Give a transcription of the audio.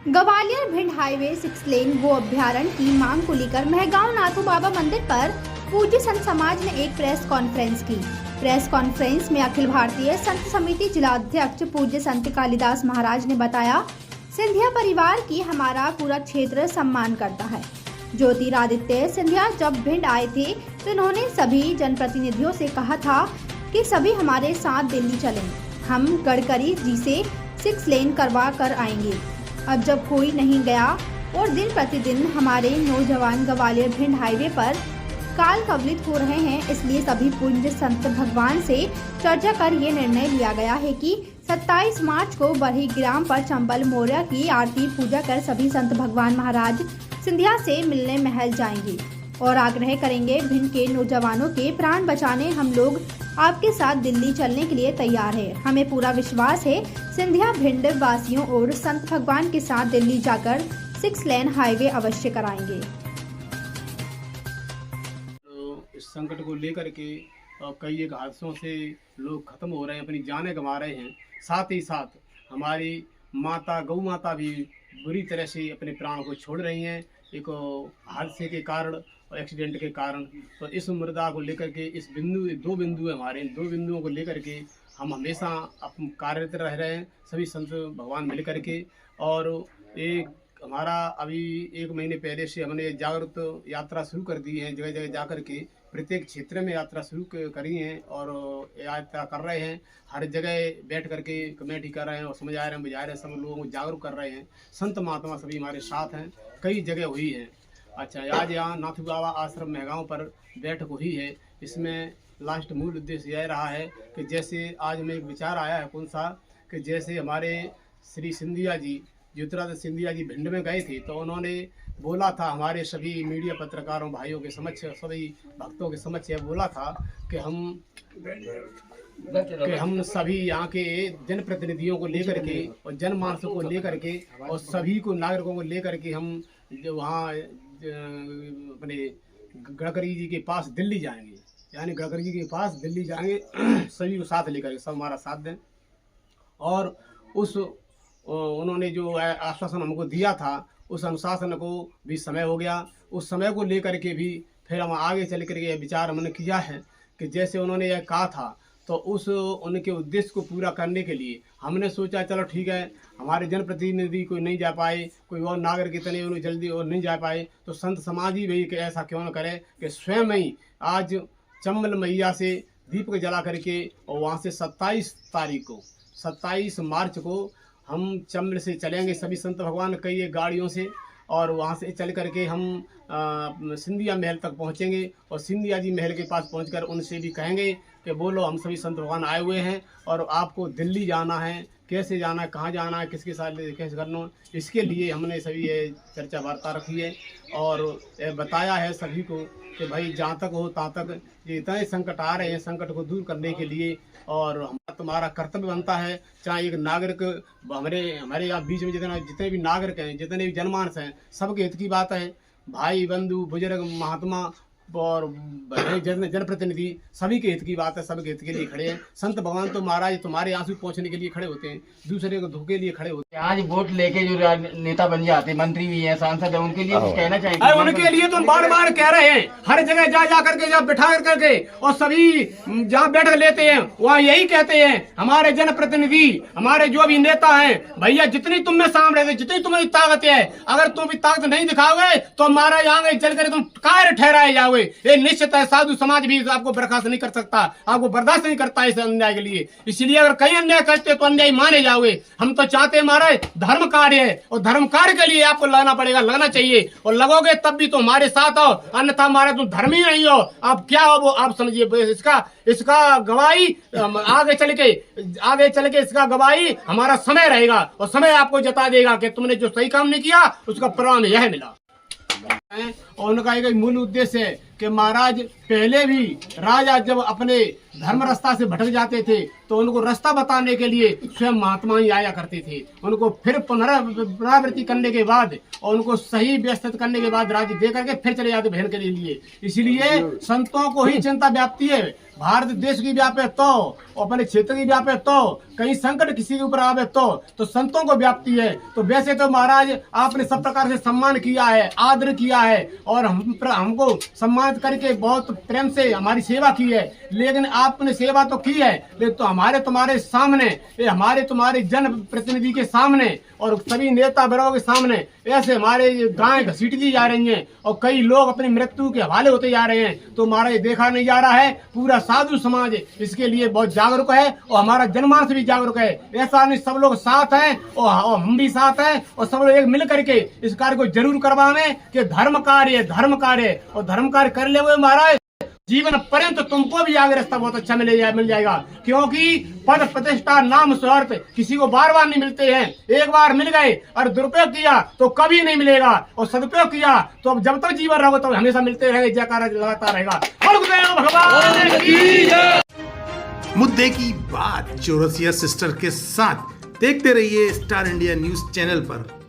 Gwalior Bhind highway 6 लेन गो अभ्यारण्य की मांग को लेकर महगांव नाथू बाबा मंदिर पर पूज्य संत समाज ने एक प्रेस कॉन्फ्रेंस की। प्रेस कॉन्फ्रेंस में अखिल भारतीय संत समिति जिला अध्यक्ष पूज्य संत कालीदास महाराज ने बताया, सिंधिया परिवार की हमारा पूरा क्षेत्र सम्मान करता है। ज्योतिरादित्य सिंधिया जब भिंड आए थे तो उन्होंने सभी जनप्रतिनिधियों से कहा था कि सभी हमारे साथ दिल्ली चलें, हम गडकरी जी से 6 लेन करवा कर आएंगे। अब जब कोई नहीं गया और दिन प्रतिदिन हमारे नौजवान ग्वालियर भिंड हाईवे पर काल कवलित हो रहे हैं, इसलिए सभी पूज्य संत भगवान से चर्चा कर ये निर्णय लिया गया है कि 27 मार्च को बरही ग्राम पर चंबल मौर्य की आरती पूजा कर सभी संत भगवान महाराज सिंधिया से मिलने महल जाएंगे और आग्रह करेंगे, भिंड के नौजवानों के प्राण बचाने हम लोग आपके साथ दिल्ली चलने के लिए तैयार है। हमें पूरा विश्वास है सिंधिया भिंड वासियों और संत भगवान के साथ दिल्ली जाकर 6 लेन हाईवे अवश्य कराएंगे। तो इस संकट को लेकर के कई एक हादसों से लोग खत्म हो रहे हैं, अपनी जानें गंवा रहे हैं। साथ ही साथ हमारी माता गौ माता भी बुरी तरह से अपने प्राणों को छोड़ रही हैं, एक हादसे के कारण और एक्सीडेंट के कारण। तो इस मुद्दा को लेकर के इस दो बिंदु है हमारे, इन 2 बिंदुओं को लेकर के हम हमेशा कार्यरत रह रहे हैं, सभी संत भगवान मिल कर के। और एक हमारा अभी 1 महीने पहले से हमने जागरूक यात्रा शुरू कर दी है, जगह जगह जा कर के प्रत्येक क्षेत्र में यात्रा शुरू करी है और यात्रा कर रहे हैं। हर जगह बैठ करके कमेटी कर रहे हैं और समझा रहे हैं, बुझा रहे हैं, सब लोगों को जागरूक कर रहे हैं। संत महात्मा सभी हमारे साथ हैं, कई जगह हुई है। अच्छा, आज यहाँ नाथू बाबा आश्रम महगांव पर बैठक हुई है। इसमें लास्ट मूल उद्देश्य यह रहा है कि जैसे आज में एक विचार आया है कौन सा, कि जैसे हमारे श्री सिंधिया जी ज्योतिरादित्य सिंधिया जी भिंड में गए थे तो उन्होंने बोला था हमारे सभी मीडिया पत्रकारों भाइयों के समक्ष, सभी भक्तों के समक्ष यह बोला था कि हम सभी यहाँ के जनप्रतिनिधियों को लेकर के और जनमानस को लेकर के और सभी को नागरिकों को लेकर के हम जो वहाँ अपने गडकरी जी के पास दिल्ली जाएंगे, यानी गडकरी जी के पास दिल्ली जाएंगे सभी को साथ लेकर, सब हमारा साथ दें। और उस उन्होंने जो आश्वासन हमको दिया था उस अनुशासन को भी समय हो गया। उस समय को लेकर के भी फिर हम आगे चल कर के विचार हमने किया है कि जैसे उन्होंने यह कहा था तो उस उनके उद्देश्य को पूरा करने के लिए हमने सोचा चलो ठीक है, हमारे जनप्रतिनिधि कोई नहीं जा पाए, कोई और नागरिक इतने उन्हें जल्दी और नहीं जा पाए, तो संत समाज ही भी ऐसा क्यों न करे कि स्वयं ही आज चंबल मैया से दीपक जला करके और वहाँ से 27 मार्च को हम चंबल से चलेंगे सभी संत भगवान कई गाड़ियों से, और वहाँ से चल करके हम सिंधिया महल तक पहुँचेंगे और सिंधिया जी महल के पास पहुँचकर उनसे भी कहेंगे कि बोलो हम सभी संत भगवान आए हुए हैं और आपको दिल्ली जाना है, कैसे जाना है, कहाँ जाना है, किसके साथ कैसे करना, इसके लिए हमने सभी ये चर्चा वार्ता रखी है और बताया है सभी को कि भाई जहाँ तक हो तहाँ तक ये इतने संकट आ रहे हैं, संकट को दूर करने के लिए और तुम्हारा कर्तव्य बनता है, चाहे एक नागरिक हमारे यहाँ बीच में जितने भी नागरिक हैं, जितने भी जनमानस हैं, सबके हित की बात है। भाई बंधु बुजुर्ग महात्मा और जनप्रतिनिधि सभी के हित की बात है, सबके हित के लिए खड़े हैं। संत भगवान तो महाराज तुम्हारे आंसू पहुंचने के लिए खड़े होते हैं, दूसरे को धोखे लिए खड़े होते हैं। आज वोट लेके जो नेता बन जाते, मंत्री भी हैं, सांसद है, उनके लिए कुछ कहना चाहेंगे? अरे उनके लिए तो बार बार कह रहे हैं, हर जगह जा करके जब बिठा करके और सभी जहाँ बैठक लेते हैं वहाँ यही कहते हैं हमारे जनप्रतिनिधि, हमारे जो भी नेता हैं, भैया जितनी तुम में सामने थे, जितनी तुम्हारी ताकत है, अगर तुम भी ताकत नहीं दिखाओगे तो हमारा यहाँ चल कर तुम कार्य ठहराए जाओगे। ये निश्चित है, साधु समाज भी आपको बर्खास्त नहीं कर सकता, आपको बर्दाश्त नहीं करता इस अन्याय के लिए। इसलिए अगर कहीं अन्याय करते तो अन्याय माने जाओगे। हम तो चाहते हमारा धर्म कार्य है और धर्म कार्य के लिए आपको लगना पड़ेगा, लगना चाहिए और लगोगे तब भी तो हमारे साथ हो, अन्यथा हमारे तुम धर्म ही नहीं हो। आप क्या हो वो आप समझिए, इसका गवाही आगे चल के इसका गवाही हमारा समय रहेगा और समय आपको जता देगा कि तुमने जो सही काम नहीं किया उसका परिणाम यह मिला। हैं। और उनका एक मूल उद्देश्य है कि महाराज पहले भी राजा जब अपने धर्म रास्ता से भटक जाते थे तो उनको रास्ता बताने के लिए स्वयं महात्मा ही आया करते थे। उनको फिर पुनरावृत्ति करने के बाद और उनको सही व्यवस्थित करने के बाद राज्य दे करके फिर चले जाते बहन के लिए। इसलिए संतों को ही चिंता व्याप्ति है। भारत देश की व्यापे तो अपने क्षेत्र की व्यापे तो कहीं संकट किसी के ऊपर आवे तो संतों को व्याप्ति है। तो वैसे तो महाराज आपने सब प्रकार से सम्मान किया है, आदर किया है और हमको सम्मानित करके बहुत प्रेम से हमारी सेवा की है। लेकिन आपने सेवा तो की है, लेकिन तो हमारे तुम्हारे सामने, हमारे तुम्हारे जन प्रतिनिधि के सामने और सभी नेता वर्गों के सामने ऐसे हमारे गायें घसीट दी जा रही हैं और कई लोग अपनी मृत्यु के हवाले होते जा रहे हैं। तो हमारा ये देखा नहीं जा रहा है। पूरा साधु समाज इसके लिए बहुत जागरूक है और हमारा जनमानस भी जागरूक है। ऐसा नहीं, सब लोग साथ हैं और हम भी साथ हैं और सब लोग एक मिल करके इस कार्य को जरूर करवाएं कि धर्म कार्य और धर्म कार्य कर ले हुए महाराज जीवन पर्यंत तुमको भी आगे रास्ता बहुत अच्छा मिल जाएगा। क्योंकि पद प्रतिष्ठा नाम स्वार्थ किसी को बार बार नहीं मिलते हैं। एक बार मिल गए और दुरुपयोग किया तो कभी नहीं मिलेगा और सदुपयोग किया तो अब जब तक जीवन रहोगे तो हमेशा मिलते रहेंगे। जयकारा लगाता रहेगा। भगवान की मुद्दे की बात चौरसिया सिस्टर के साथ देखते रहिए स्टार इंडिया न्यूज चैनल पर।